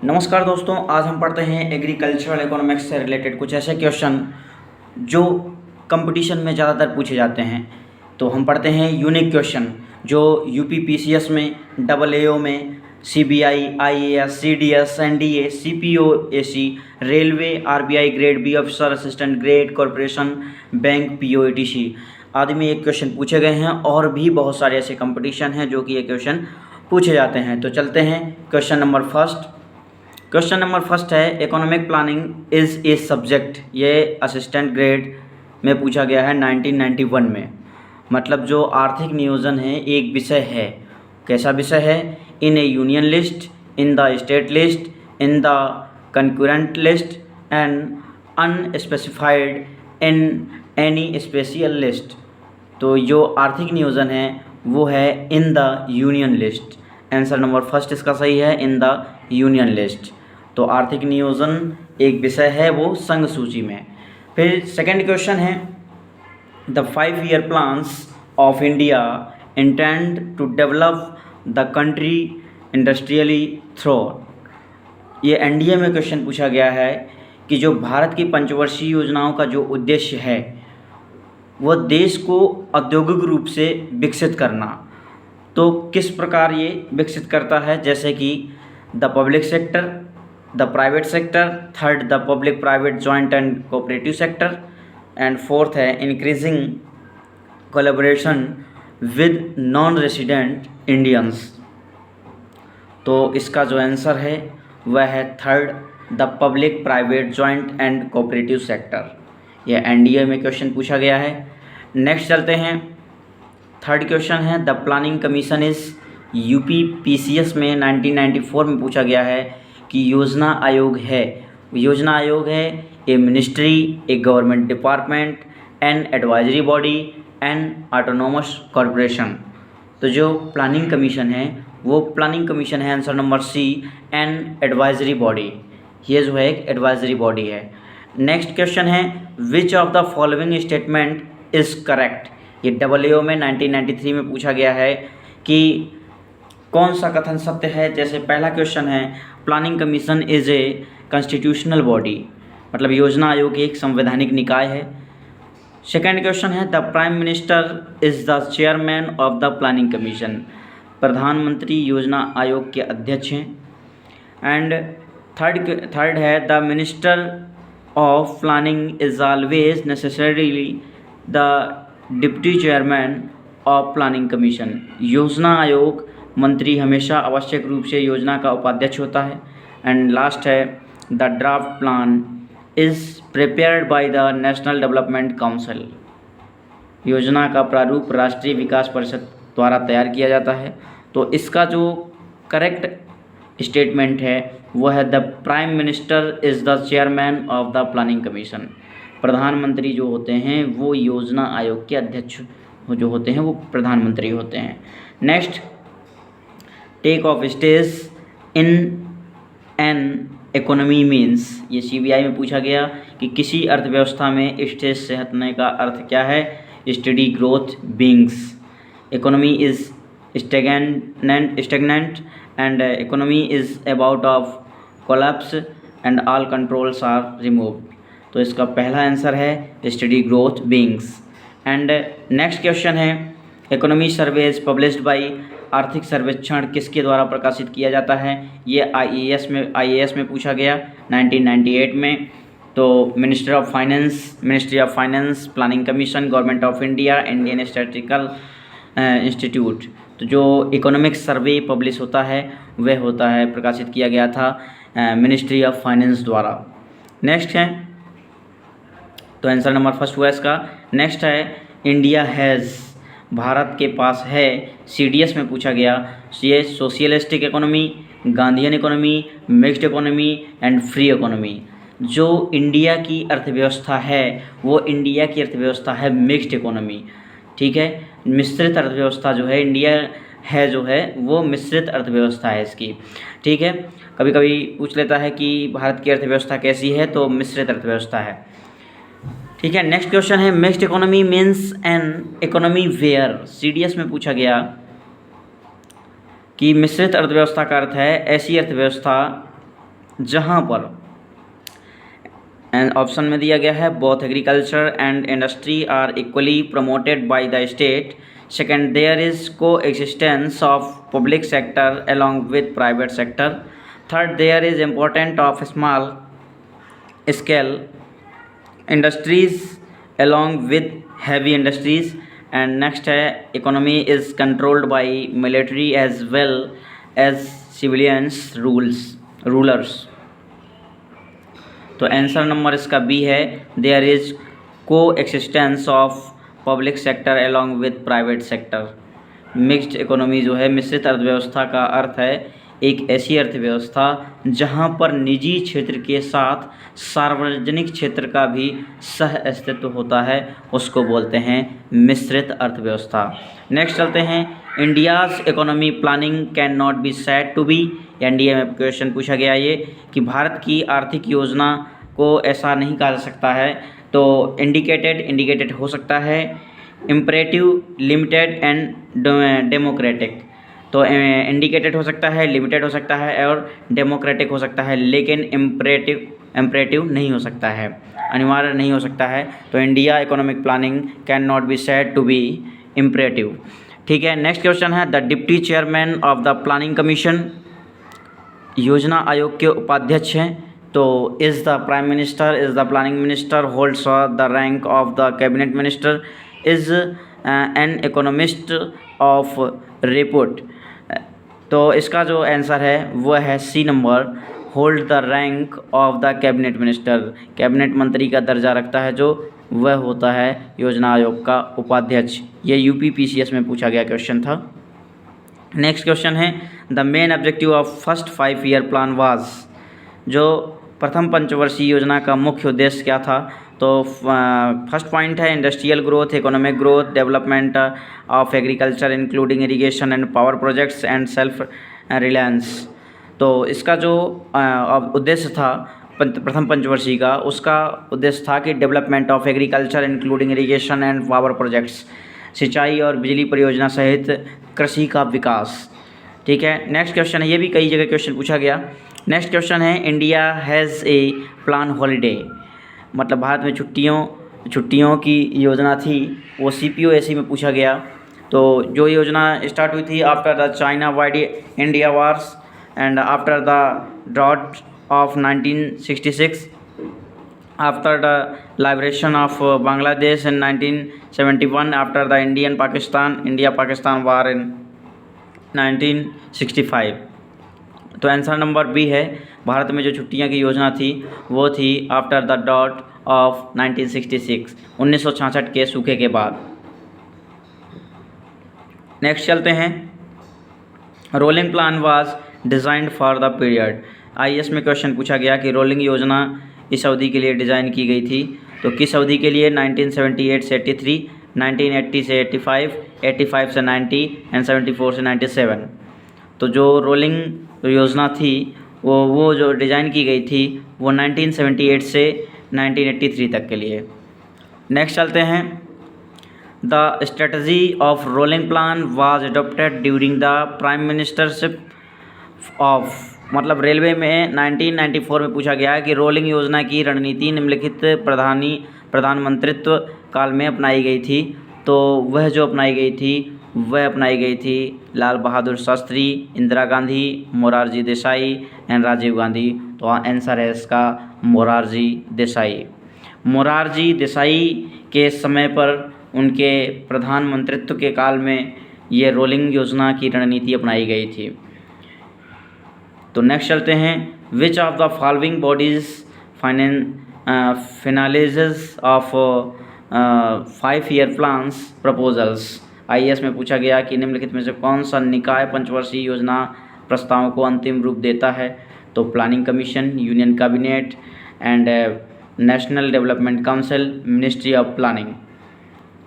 नमस्कार दोस्तों, आज हम पढ़ते हैं एग्रीकल्चरल इकोनॉमिक्स से रिलेटेड कुछ ऐसे क्वेश्चन जो कंपटीशन में ज़्यादातर पूछे जाते हैं। तो हम पढ़ते हैं यूनिक क्वेश्चन जो यूपी पीसीएस में, डबल एओ में, सीबीआई, आईएएस, सीडीएस, एनडीए, सीपीओएसी, railway, RBI, grade B officer assistant, grade corporation bank, पीओएटीसी आदि में एक क्वेश्चन पूछे गए हैं। और भी बहुत सारे ऐसे कंपटीशन हैं जो कि ये क्वेश्चन पूछे जाते हैं। तो चलते हैं क्वेश्चन नंबर फर्स्ट है economic planning is a subject. ये असिस्टेंट ग्रेड में पूछा गया है 1991 में। मतलब जो आर्थिक नियोजन है एक विषय है। कैसा विषय है? In a union list, in the state list, in the concurrent list and unspecified in any special list. तो जो आर्थिक नियोजन है वो है in the union list. Answer number first इसका सही है, इन द यूनियन लिस्ट। तो आर्थिक नियोजन एक विषय है वो संघ सूची में। फिर सेकंड क्वेश्चन है the 5 year plans of India intend to develop the country industrially through. ये एनडीए में क्वेश्चन पूछा गया है कि जो भारत की पंचवर्षीय योजनाओं का जो उद्देश्य है वह देश को औद्योगिक रूप से विकसित करना। तो किस प्रकार ये विकसित करता है? जैसे कि the public sector, the private sector, third the public private joint and cooperative sector, and fourth है increasing collaboration with non resident Indians. तो इसका जो आंसर है वह है third, the public private joint and cooperative sector. यह NDA में question पूछा गया है। नेक्स्ट चलते हैं, थर्ड क्वेश्चन है the planning commission is UP PCS में 1994 में पूछा गया है कि योजना आयोग है a ministry, a government department, an advisory body, an autonomous corporation. तो जो प्लानिंग कमीशन है वो प्लानिंग कमीशन है, answer number C, an advisory body. ये जो है एक एडवाइजरी बॉडी है। नेक्स्ट क्वेश्चन है which of the following statement is correct. ये डबल एओ में 1993 में पूछा गया है कि कौन सा कथन सत्य है। जैसे पहला क्वेश्चन है planning commission is a constitutional body, मतलब योजना आयोग एक संवैधानिक निकाय है। सेकेंड क्वेश्चन है the prime minister is the chairman of the planning commission, प्रधानमंत्री योजना आयोग के अध्यक्ष हैं। एंड थर्ड है the minister of planning is always necessarily the deputy chairman of planning commission, योजना आयोग मंत्री हमेशा आवश्यक रूप से योजना का उपाध्यक्ष होता है। एंड लास्ट है the draft plan is prepared by the national development council, योजना का प्रारूप राष्ट्रीय विकास परिषद द्वारा तैयार किया जाता है। तो इसका जो करेक्ट स्टेटमेंट है वह है the prime minister is the chairman of the planning commission. प्रधानमंत्री जो होते हैं वो योजना आयोग के अध्यक्ष जो होते हैं वो प्रधानमंत्री होते हैं। Next, take off stage in an economy means. ये सीबीआई में पूछा गया कि किसी अर्थव्यवस्था में स्टेज से हटने का अर्थ क्या है? Steady growth beings, economy is stagnant and economy is about of collapse and all controls are removed. तो इसका पहला आंसर है steady growth beings. And next question है economy survey is published by, आर्थिक सर्वेक्षण किसके द्वारा प्रकाशित किया जाता है? ये आईएएस में पूछा गया 1998 में। तो ministry of finance, planning commission, government of India, Indian statistical institute. तो जो इकोनॉमिक सर्वे पब्लिश होता है वह होता है प्रकाशित किया गया था मिनिस्ट्री ऑफ फाइनेंस द्वारा। नेक्स्ट है, तो आंसर नंबर फर्स्ट हुआ इसका। नेक्स्ट है इंडिया हैज़, भारत के पास है, सीडीएस में पूछा गया। ये socialistic economy, Gandhian economy, mixed economy and free economy. जो इंडिया की अर्थव्यवस्था है वो इंडिया की अर्थव्यवस्था है मिक्स्ड इकोनॉमी। ठीक है, मिश्रित अर्थव्यवस्था जो है इंडिया है जो है वो मिश्रित अर्थव्यवस्था है इसकी। ठीक है, कभी कभी पूछ लेता है कि भारत की अर्थव्यवस्था कैसी है, तो मिश्रित अर्थव्यवस्था है। ठीक है, नेक्स्ट क्वेश्चन है mixed economy means an economy where. CDS में पूछा गया कि मिश्रित अर्थव्यवस्था का अर्थ है ऐसी अर्थव्यवस्था जहाँ पर ऑप्शन में दिया गया है both agriculture and industry are equally promoted by the state. Second, there is coexistence of public sector along with private sector. Third, there is important of small scale industries along with heavy industries। And next है economy is controlled by military as well as civilians rulers. तो answer number इसका B है, there is coexistence of public sector along with private sector. Mixed economy जो है, मिश्रित अर्थव्यवस्था का अर्थ है एक ऐसी अर्थव्यवस्था जहां पर निजी क्षेत्र के साथ सार्वजनिक क्षेत्र का भी सह अस्तित्व होता है, उसको बोलते हैं मिश्रित अर्थव्यवस्था। नेक्स्ट चलते हैं, India's economy planning can not be said to be. NDA में क्वेश्चन पूछा गया ये कि भारत की आर्थिक योजना को ऐसा नहीं कहा जा सकता है। तो इंडिकेटेड हो सकता है, इम्परेटिव, लिमिटेड एंड डेमोक्रेटिक। तो इंडिकेटेड हो सकता है, लिमिटेड हो सकता है और डेमोक्रेटिक हो सकता है, लेकिन इम्परेटिव नहीं हो सकता है, अनिवार्य नहीं हो सकता है। तो India economic planning can not be said to be imperative. ठीक है, नेक्स्ट क्वेश्चन है, the deputy chairman of the planning commission, योजना आयोग के उपाध्यक्ष हैं। तो is the prime minister, is the planning minister, holds the rank of the cabinet minister, is an economist of report. तो इसका जो आंसर है वो है C number, hold the rank of the cabinet minister. Cabinet मंत्री का दर्जा रखता है जो, वह होता है योजना आयोग का उपाध्यक्ष। ये यूपीपीसीएस में पूछा गया क्वेश्चन था। नेक्स्ट क्वेश्चन है, the main objective of first 5 year plan was, जो प्रथम पंचवर्षीय योजना का मुख्य उद्देश्य क्या था। तो फर्स्ट पॉइंट है industrial growth, economic growth, development of agriculture including irrigation and power projects and self reliance. तो इसका जो उद्देश्य था प्रथम पंचवर्षीय का, उसका उद्देश्य था कि development of agriculture including irrigation and power projects, सिंचाई और बिजली परियोजना सहित कृषि का विकास। ठीक है, नेक्स्ट क्वेश्चन है, ये भी कई जगह क्वेश्चन पूछा गया। नेक्स्ट क्वेश्चन है, India has a plan holiday, मतलब भारत में छुट्टियों की योजना थी, वो CPOAC में पूछा गया। तो जो योजना स्टार्ट हुई थी after the China wide India wars and after the drought of 1966, after the liberation of Bangladesh in 1971, after the India Pakistan war in 1965। तो आंसर नंबर बी है, भारत में जो छुट्टियां की योजना थी वो थी आफ्टर द डॉट ऑफ 1966, 1966 के सूखे के बाद। नेक्स्ट चलते हैं, rolling plan was designed for the period. IAS में क्वेश्चन पूछा गया कि रोलिंग योजना इस अवधि के लिए डिज़ाइन की गई थी, तो किस अवधि के लिए, 1978 से 83, 1980 से 85, 85 से 90 एंड 74 से 97। तो जो रोलिंग योजना थी वो जो डिज़ाइन की गई थी वो 1978 से 1983 तक के लिए। नेक्स्ट चलते हैं, the strategy of rolling plan was adopted during the prime ministership of, मतलब रेलवे में 1994 में पूछा गया कि रोलिंग योजना की रणनीति निम्नलिखित प्रधानमंत्रित्व काल में अपनाई गई थी। तो वह जो अपनाई गई थी लाल बहादुर शास्त्री, इंदिरा गांधी, मोरारजी देसाई एंड राजीव गांधी। तो आंसर है इसका मोरारजी देसाई। मोरारजी देसाई के समय पर, उनके प्रधानमंत्रित्व के काल में ये रोलिंग योजना की रणनीति अपनाई गई थी। तो नेक्स्ट चलते हैं, which of the following bodies finalises of 5 year plans proposals. IAS में पूछा गया कि निम्नलिखित में से कौन सा निकाय पंचवर्षीय योजना प्रस्तावों को अंतिम रूप देता है। तो planning commission, union cabinet and national development council, ministry of planning.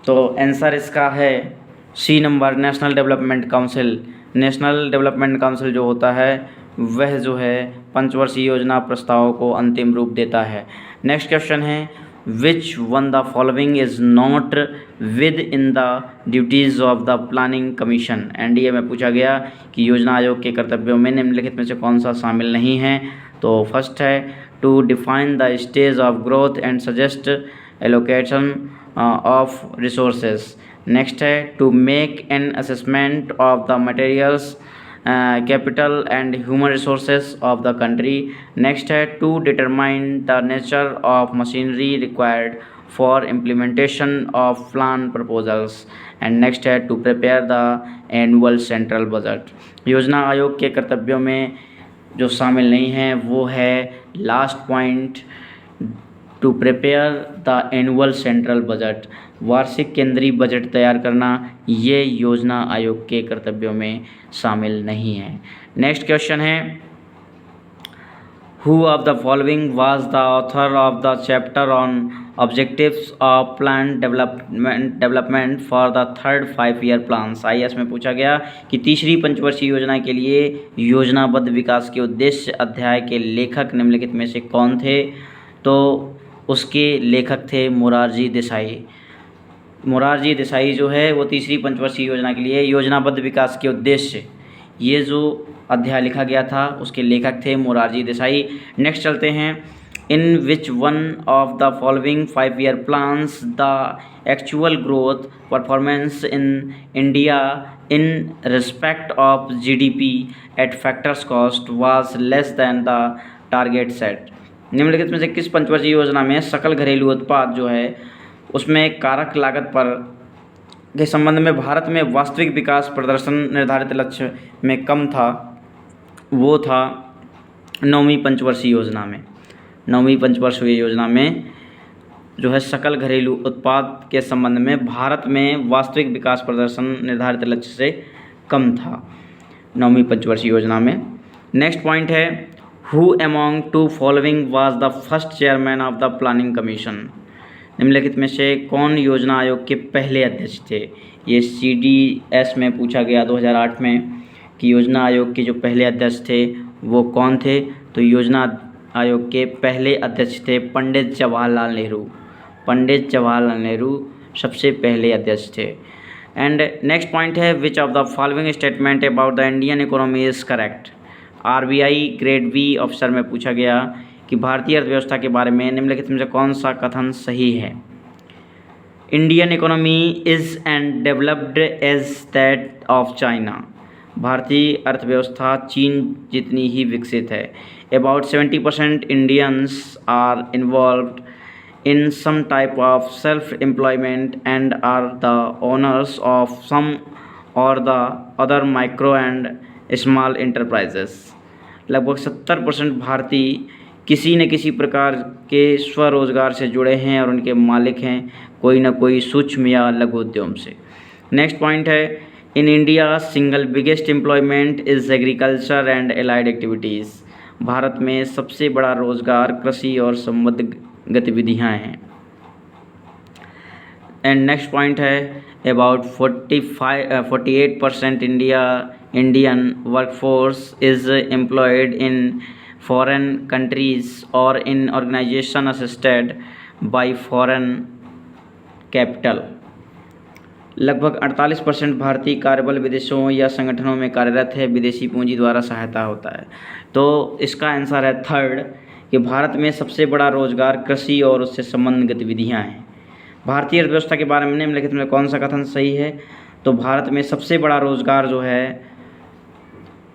तो आंसर इसका है C number, national development council. National development council जो होता है वह जो है पंचवर्षीय योजना प्रस्तावों को अंतिम रूप देता है। नेक्स्ट क्वेश्चन है, which one the following is not with in the duties of the planning commission. NDA में पूछा गया कि योजना आयोग के कर्तव्यों में निम्नलिखित में से कौन सा शामिल नहीं है। तो फर्स्ट है to define the stage of growth and suggest allocation of resources. Next है to make an assessment of the materials capital and human resources of the country. Next है to determine the nature of machinery required for implementation of plan proposals. And next है to prepare the annual central budget. योजना आयोग के कर्तव्यों में जो शामिल नहीं है वो है last point, to prepare the annual central budget, वार्षिक केंद्रीय बजट तैयार करना, ये योजना आयोग के कर्तव्यों में शामिल नहीं है। नेक्स्ट क्वेश्चन है who of the following was the author of the chapter on objectives of plan development for the third 5 year plans. IAS में पूछा गया कि तीसरी पंचवर्षीय योजना के लिए योजनाबद्ध विकास के उद्देश्य अध्याय के लेखक निम्नलिखित में से कौन थे? तो उसके लेखक थे मोरारजी देसाई। मोरारजी देसाई जो है वो तीसरी पंचवर्षीय योजना के लिए योजनाबद्ध विकास के उद्देश्य, ये जो अध्याय लिखा गया था उसके लेखक थे मोरारजी देसाई। नेक्स्ट चलते हैं, in which one of the following 5 year plans the actual growth performance in India in respect of GDP at factors cost was less than the target set. निम्नलिखित में से किस पंचवर्षीय योजना में सकल घरेलू उत्पाद जो है उसमें कारक लागत पर के संबंध में भारत में वास्तविक विकास प्रदर्शन निर्धारित लक्ष्य में कम था? वो था 9वीं पंचवर्षीय योजना में। 9वीं पंचवर्षीय योजना में जो है सकल घरेलू उत्पाद के संबंध में भारत में वास्तविक विकास प्रदर्शन निर्धारित लक्ष्य से कम था 9वीं पंचवर्षीय योजना में। नेक्स्ट पॉइंट है who among to following was the first chairman of the planning commission. निम्नलिखित में से कौन योजना आयोग के पहले अध्यक्ष थे? ये CDS में पूछा गया 2008 में कि योजना आयोग के जो पहले अध्यक्ष थे वो कौन थे? तो योजना आयोग के पहले अध्यक्ष थे पंडित जवाहरलाल नेहरू। पंडित जवाहरलाल नेहरू सबसे पहले अध्यक्ष थे। एंड नेक्स्ट पॉइंट है which of the following statement about the Indian economy is correct. RBI grade B officer में पूछा गया कि भारतीय अर्थव्यवस्था के बारे में निम्नलिखित में से कौन सा कथन सही है? Indian economy is and developed as that of China. भारतीय अर्थव्यवस्था चीन जितनी ही विकसित है। About 70% Indians are involved in some type of self-employment and are the owners of some or the other micro and small enterprises। लगभग 70% भारतीय किसी न किसी प्रकार के स्वरोजगार से जुड़े हैं और उनके मालिक हैं कोई न कोई सूक्ष्म या लघु उद्यम से। नेक्स्ट पॉइंट है in India single biggest employment is agriculture and allied activities. Bharat में सबसे बड़ा रोजगार कृषि और संबद्ध गतिविधियाँ हैं। एंड नेक्स्ट पॉइंट है about 48% Indian workforce is employed in foreign countries और in organisation assisted by foreign capital. लगभग 48% भारतीय कार्यबल विदेशों या संगठनों में कार्यरत है, विदेशी पूंजी द्वारा सहायता होता है। तो इसका आंसर है थर्ड कि भारत में सबसे बड़ा रोजगार कृषि और उससे संबंधित गतिविधियां हैं। भारतीय अर्थव्यवस्था के बारे में निम्नलिखित में कौन सा कथन सही है? तो भारत में सबसे बड़ा रोजगार जो है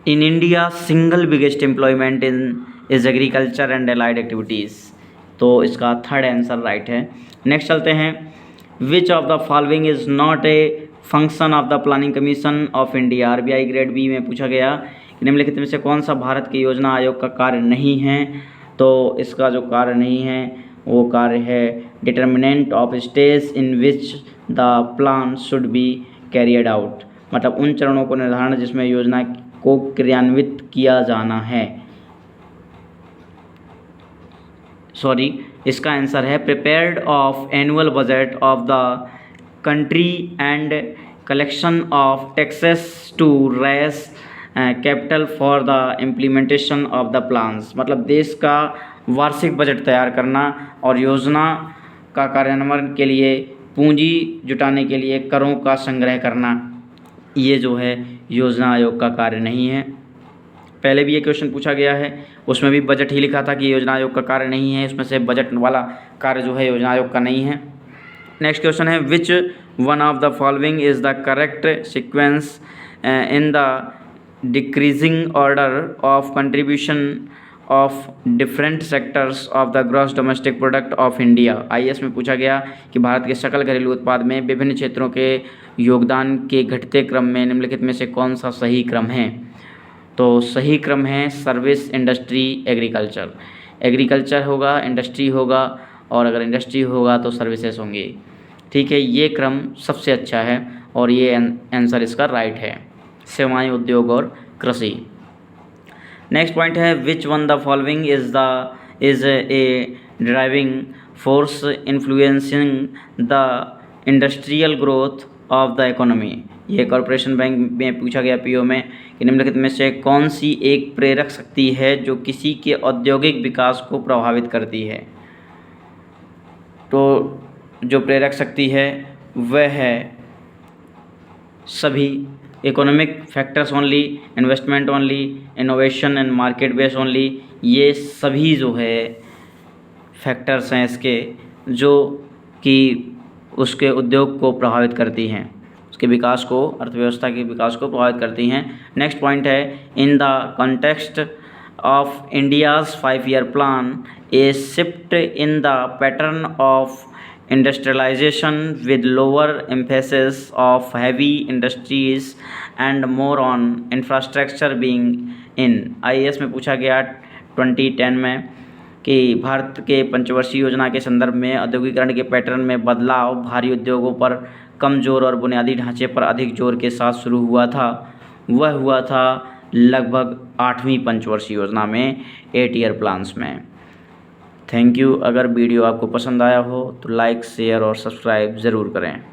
in India single biggest employment in is agriculture and allied activities. तो इसका थर्ड आंसर राइट है। नेक्स्ट चलते हैं which of the following is not a function of the planning commission of India. RBI grade B में पूछा गया कि निम्नलिखित में से कौन सा भारत के योजना आयोग का कार्य नहीं है? तो इसका जो कार्य नहीं है वो कार्य है determinant of stage in which the plan should be carried out, मतलब उन चरणों को निर्धारण जिसमें योजना को क्रियान्वित किया जाना है। सॉरी, इसका आंसर है prepared of annual budget of the country and collection of taxes to raise capital for the implementation of the plans, मतलब देश का वार्षिक बजट तैयार करना और योजना का कार्यान्वयन के लिए पूंजी जुटाने के लिए करों का संग्रह करना, ये जो है योजना आयोग का कार्य नहीं है। पहले भी ये क्वेश्चन पूछा गया है, उसमें भी बजट ही लिखा था कि योजना आयोग का कार्य नहीं है, इसमें से बजट वाला कार्य जो है योजना आयोग का नहीं है। नेक्स्ट क्वेश्चन है विच one of the following is the correct sequence in the decreasing order of contribution of different sectors of the gross domestic product of India. IAS में पूछा गया कि भारत के सकल घरेलू उत्पाद में विभिन्न क्षेत्रों के योगदान के घटते क्रम में निम्नलिखित में से कौन सा सही क्रम है? तो सही क्रम है सर्विस, इंडस्ट्री, एग्रीकल्चर। एग्रीकल्चर होगा, इंडस्ट्री होगा, और अगर इंडस्ट्री होगा तो सर्विसेज होंगी। ठीक है, ये क्रम सबसे अच्छा है और ये आंसर इसका राइट है, सेवाएं, उद्योग और कृषि। नेक्स्ट पॉइंट है which one the following is a driving force influencing the industrial growth of the economy. ये कॉरपोरेशन बैंक में पूछा गया PO में कि निम्नलिखित में से कौन सी एक प्रेरक शक्ति है जो किसी के औद्योगिक विकास को प्रभावित करती है? तो जो प्रेरक शक्ति है वह है सभी economic factors only, investment only, innovation and market base only. ये सभी जो है फैक्टर्स हैं इसके जो कि उसके उद्योग को प्रभावित करती हैं, उसके विकास को, अर्थव्यवस्था के विकास को प्रभावित करती हैं। नेक्स्ट पॉइंट है in the context of India's 5-year plan A shift in the pattern of industrialization with lower emphasis of heavy industries and more on infrastructure being in। IAS में पूछा गया 2010 में कि भारत के पंचवर्षीय योजना के संदर्भ में औद्योगिकरण के पैटर्न में बदलाव भारी उद्योगों पर कम जोर और बुनियादी ढांचे पर अधिक जोर के साथ शुरू हुआ था। वह हुआ था लगभग 8वीं पंचवर्षीय योजना में, 8-year प्लान्स में। Thank you. अगर वीडियो आपको पसंद आया हो तो लाइक, शेयर और सब्सक्राइब ज़रूर करें।